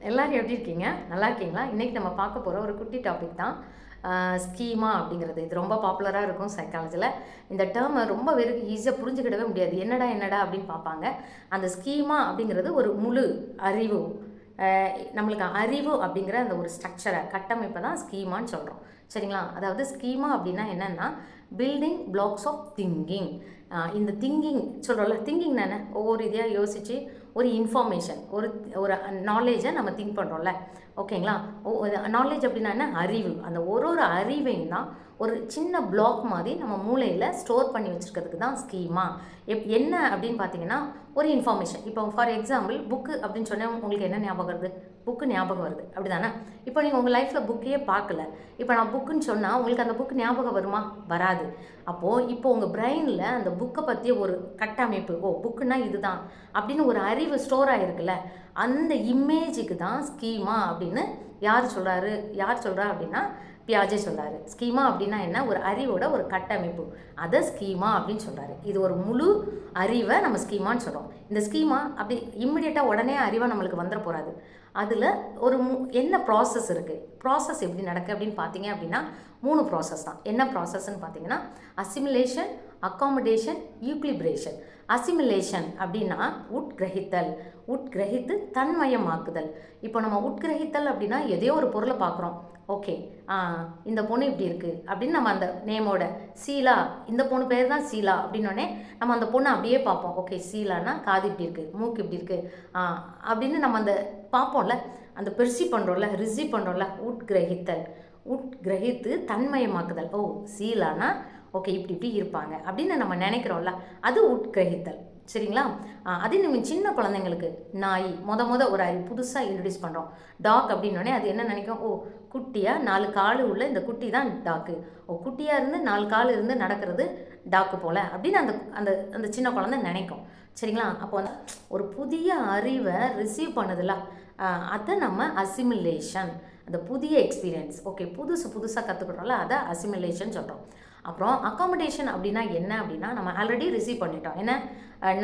எல்லாரும் எப்படி இருக்கீங்க? நல்லா இருக்கீங்களா? இன்றைக்கி நம்ம பார்க்க போகிற ஒரு குட்டி டாபிக் தான் ஸ்கீமா அப்படிங்கிறது. இது ரொம்ப பாப்புலராக இருக்கும் சைக்காலஜியில். இந்த டேர்மை ரொம்ப பேருக்கு ஈஸியாக புரிஞ்சுக்கிடவே முடியாது. என்னடா என்னடா அப்படின்னு பார்ப்பாங்க. அந்த ஸ்கீமா அப்படிங்கிறது ஒரு முழு அறிவு, நம்மளுக்கு அறிவு அப்படிங்கிற அந்த ஒரு ஸ்ட்ரக்சரை, கட்டமைப்பை தான் ஸ்கீமான்னு சொல்கிறோம். சரிங்களா? அதாவது ஸ்கீமா அப்படின்னா என்னென்னா பில்டிங் பிளாக்ஸ் ஆஃப் திங்கிங். இந்த திங்கிங் சொல்கிறோம்ல, திங்கிங் தானே, ஒவ்வொரு இதையாக யோசித்து ஒரு இன்ஃபர்மேஷன், ஒரு ஒரு நாலேஜை நம்ம திங்க் பண்ணுறோம்ல, ஓகேங்களா? நாலேஜ் அப்படின்னா என்ன? அறிவு. அந்த ஒரு ஒரு அறிவையும் தான் ஒரு சின்ன பிளாக் மாதிரி நம்ம மூளையில் ஸ்டோர் பண்ணி வச்சுருக்கிறதுக்கு தான் ஸ்கீமா. என்ன அப்படின்னு பார்த்தீங்கன்னா, ஒரு இன்ஃபர்மேஷன். இப்போ ஃபார் எக்ஸாம்பிள் புக்கு அப்படின்னு சொன்னால் உங்களுக்கு என்ன ஞாபகம் வருது? புக்கு ஞாபகம் வருது, அப்படி தானே? இப்போ நீங்கள் உங்கள் லைஃப்பில் புக்கையே பார்க்கல, இப்போ நான் புக்குன்னு சொன்னால் உங்களுக்கு அந்த புக்கு ஞாபகம் வருமா? வராது. அப்போது இப்போ உங்கள் பிரெயினில் அந்த புக்கை பற்றிய ஒரு கட்டமைப்பு, ஓ புக்குன்னா இதுதான் அப்படின்னு ஒரு அறிவு ஸ்டோர் ஆகிருக்குல்ல, அந்த இமேஜுக்கு தான் ஸ்கீமா அப்படின்னு யார் சொல்கிறா அப்படின்னா பியாஜே சொல்கிறாரு. ஸ்கீமா அப்படின்னா என்ன? ஒரு அறிவோட ஒரு கட்டமைப்பு, அதை ஸ்கீமா அப்படின்னு சொல்கிறாரு. இது ஒரு முழு அறிவை நம்ம ஸ்கீமான்னு சொல்கிறோம். இந்த ஸ்கீமா அப்படி இம்மிடியட்டாக உடனே அறிவாக நம்மளுக்கு வந்துட போகாது. அதில் ஒரு என்ன ப்ராசஸ் இருக்குது, ப்ராசஸ் எப்படி நடக்குது அப்படின்னு பார்த்தீங்க அப்படின்னா 3 ப்ராசஸ் தான். என்ன ப்ராசஸ்ன்னு பார்த்தீங்கன்னா அசிமிலேஷன், அக்காமடேஷன், ஈக்லிப்ரேஷன். அசிமிலேஷன் அப்படின்னா உட்கிரகித்தல், உட்கிரகித்து தன்மயமாக்குதல். இப்போ நம்ம உட்கிரகித்தல் அப்படின்னா எதையோ ஒரு பொருளை பார்க்குறோம், ஓகே இந்த பொண்ணு இப்படி இருக்குது அப்படின்னு நம்ம அந்த நேமோட சீலா, இந்த பொண்ணு பேர் தான் சீலா அப்படின்னோடனே நம்ம அந்த பொண்ணை அப்படியே பார்ப்போம். ஓகே சீலானா காது இப்படி இருக்குது, மூக்கு இப்படி இருக்குது அப்படின்னு நம்ம அந்த பார்ப்போம்ல, அந்த பெர்சீவ் பண்ணுறோம்ல, ரிசீவ் பண்ணுறோம்ல. உட்கிரகித்தல், உட்கிரகித்து தன்மயமாக்குதல். ஓ சீலானா ஓகே இப்படி இப்படி இருப்பாங்க அப்படின்னு நம்ம நினைக்கிறோம்ல, அது உட்கிரகித்தல். சரிங்களா? அதே நம்ம சின்ன குழந்தைங்களுக்கு நாய் ஒரு புதுசாக இன்ட்ரடியூஸ் பண்ணுறோம். டாக் அப்படின்னோடனே அது என்ன நினைக்கும்? ஓ குட்டியாக 4 கால் உள்ள இந்த குட்டி தான் டாக்கு, ஓ குட்டியாக இருந்து 4 கால் இருந்து நடக்கிறது டாக்கு போல் அப்படின்னு அந்த அந்த அந்த சின்ன குழந்தை நினைக்கும். சரிங்களா? அப்போ வந்து ஒரு புதிய அறிவை ரிசீவ் பண்ணதில்ல, அதை நம்ம அசிமிலேஷன், அந்த புதிய எக்ஸ்பீரியன்ஸ், ஓகே புதுசாக கற்றுக்கிட்டோம்ல, அதை அசிமிலேஷன் சொல்கிறோம். அப்புறம் அக்காமடேஷன் அப்படின்னா என்ன அப்படின்னா நம்ம ஆல்ரெடி ரிசீவ் பண்ணிட்டோம். என்ன?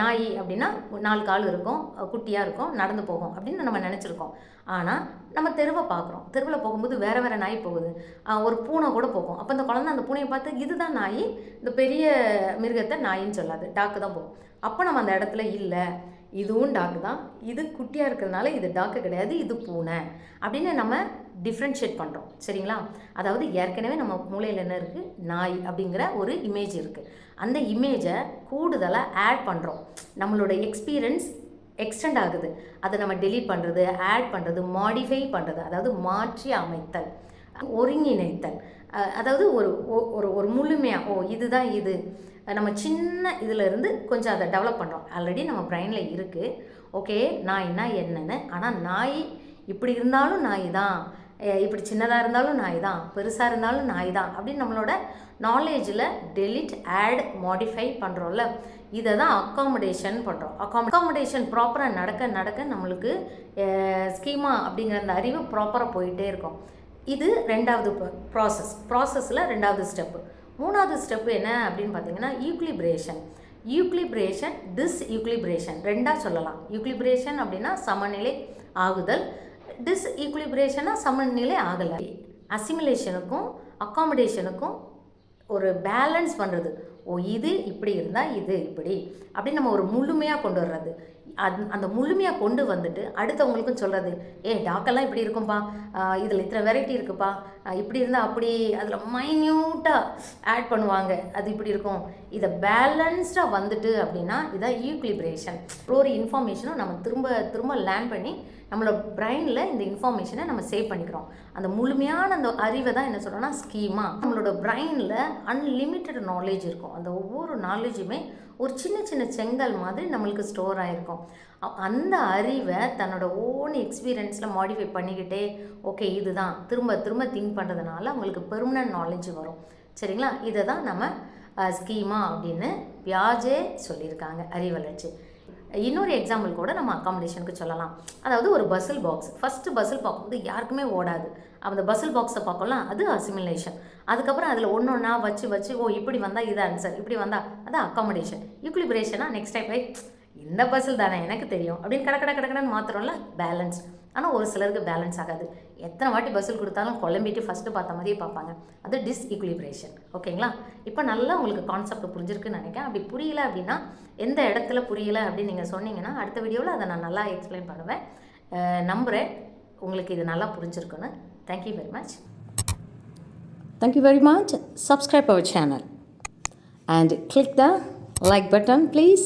நாய் அப்படின்னா 4 கால் இருக்கும், குட்டியாக இருக்கும், நடந்து போகும் அப்படின்னு நம்ம நினச்சிருக்கோம். ஆனால் நம்ம தெருவை பார்க்குறோம், தெருவில் போகும்போது வேறு நாய் போகுது, ஒரு பூனை கூட போகும். அப்போ அந்த குழந்தை அந்த பூனையை பார்த்து இதுதான் நாய், இந்த பெரிய மிருகத்தை நாயின்னு சொல்லாது, டாக்கு தான் போகும். அப்போ நம்ம அந்த இடத்துல இல்லை, இதுவும் டாக்கு தான், இது குட்டியாக இருக்கிறதுனால இது டாக்கு கிடையாது, இது பூனை அப்படின்னு நம்ம டிஃப்ரென்ஷியேட் பண்ணுறோம். சரிங்களா? அதாவது ஏற்கனவே நம்ம மூளையில் என்ன இருக்குது? நாய் அப்படிங்கிற ஒரு இமேஜ் இருக்குது. அந்த இமேஜை கூடுதலாக ஆட் பண்ணுறோம். நம்மளோட எக்ஸ்பீரியன்ஸ் எக்ஸ்டெண்ட் ஆகுது, அதை நம்ம டெலீட் பண்ணுறது, ஆட் பண்ணுறது, மாடிஃபை பண்ணுறது, அதாவது மாற்றி அமைத்தல், ஒருங்கிணைத்தல். அதாவது ஒரு ஒரு ஒரு முழுமையாக, ஓ இதுதான் இது, நம்ம சின்ன இதில் இருந்து கொஞ்சம் அதை டெவலப் பண்ணுறோம். ஆல்ரெடி நம்ம பிரெயினில் இருக்குது, ஓகே நாய்னா என்னென்னு. ஆனால் நாய் இப்படி இருந்தாலும் நாய் தான், இப்படி சின்னதாக இருந்தாலும் நாய் தான், பெருசாக இருந்தாலும் நாய் தான் அப்படின்னு நம்மளோட நாலேஜில் டெலிட், ஆட், மாடிஃபை பண்ணுறோம்ல, இதை தான் அக்காமடேஷன் பண்ணுறோம். அக்காமடேஷன் ப்ராப்பராக நடக்க நம்மளுக்கு ஸ்கீமா அப்படிங்கிற அந்த அறிவு ப்ராப்பராக போயிட்டே இருக்கும். இது 2வது ப்ராசஸில் 2வது ஸ்டெப்பு. 3வது ஸ்டெப்பு என்ன அப்படின்னு பார்த்தீங்கன்னா ஈக்லிப்ரேஷன், டிஸ்ஈக்லிப்ரேஷன். 2ஆக சொல்லலாம். ஈக்லிப்ரேஷன் அப்படின்னா சமநிலை ஆகுதல், டிஸ்ஈக்லிப்ரேஷனா சமநிலை ஆகலை. அசிமிலேஷனுக்கும் அக்காமடேஷனுக்கும் ஒரு பேலன்ஸ் பண்ணுறது. ஓ இது இப்படி இருந்தால் இது இப்படி அப்படின்னு நம்ம ஒரு முழுமையாக கொண்டு வர்றது. அந்த முழுமையாக கொண்டு வந்துட்டு அடுத்தவங்களுக்கும் சொல்கிறது, டாக்கெல்லாம் இப்படி இருக்கும்பா, இதில் இத்தனை வெரைட்டி இருக்குப்பா, இப்படி இருந்தால் அப்படி, அதில் மைன்யூட்டாக ஆட் பண்ணுவாங்க, அது இப்படி இருக்கும். இதை பேலன்ஸ்டாக வந்துட்டு அப்படின்னா இதான் ஈக்லிப்ரேஷன். ஒரு இன்ஃபர்மேஷனும் நம்ம திரும்ப லேர்ன் பண்ணி நம்மளோட பிரெயினில் இந்த இன்ஃபர்மேஷனை நம்ம சேவ் பண்ணிக்கிறோம். அந்த முழுமையான அந்த அறிவை தான் என்ன சொல்கிறோன்னா ஸ்கீமா. நம்மளோட பிரெயினில் அன்லிமிட்டட் நாலேஜ் இருக்கும். அந்த ஒவ்வொரு நாலேஜுமே ஒரு சின்ன செங்கல் மாதிரி நம்மளுக்கு ஸ்டோர் ஆகிருக்கும். அந்த அறிவை தன்னோட ஓன் எக்ஸ்பீரியன்ஸில் மாடிஃபை பண்ணிக்கிட்டே, ஓகே இதுதான் திரும்ப திங்க் பண்ணுறதுனால உங்களுக்கு பெர்மனன்ட் நாலேஜ் வரும். சரிங்களா? இதை தான் நம்ம ஸ்கீமா அப்படின்னு பியாஜே சொல்லியிருக்காங்க, அறிவளர்ச்சி. இன்னொரு எக்ஸாம்பிள் கூட நம்ம அக்காமடேஷனுக்கு சொல்லலாம். அதாவது ஒரு பசில் பாக்ஸ், ஃபஸ்ட்டு பசில் பார்க்கும்போது யாருக்குமே ஓடாது, அந்த பசில் பாக்ஸை பார்க்கலாம், அது அசிமிலேஷன். அதுக்கப்புறம் அதில் ஒன்றா வச்சு ஓ இப்படி வந்தால் இது ஆன்சர், இப்படி வந்தால் அது அக்காமடேஷன். ஈக்லிப்ரேஷனாக நெக்ஸ்ட் டைம் இந்த பசில் தானே எனக்கு தெரியும் அப்படின்னு கடன்னு மாத்திரம்ல, பேலன்ஸ். ஆனால் ஒரு சிலருக்கு பேலன்ஸ் ஆகாது. எத்தனை வாட்டி பதில் கொடுத்தாலும் குழம்பிட்டு ஃபஸ்ட்டு பார்த்த மாதிரியே பார்ப்பாங்க. அது டிஸ்இக்விலிப்ரேஷன். ஓகேங்களா? இப்போ நல்லா உங்களுக்கு கான்செப்ட் புரிஞ்சிருக்குன்னு நினைக்கிறேன். அப்படி புரியல அப்படின்னா, எந்த இடத்துல புரியல அப்படின்னு நீங்கள் சொன்னீங்கன்னா அடுத்த வீடியோவில் அதை நான் நல்லா எக்ஸ்பிளைன் பண்ணுவேன். நம்புகிறேன் உங்களுக்கு இது நல்லா புரிஞ்சிருக்குன்னு. Thank you very much. Thank you very much. Subscribe our channel and click the like button, please.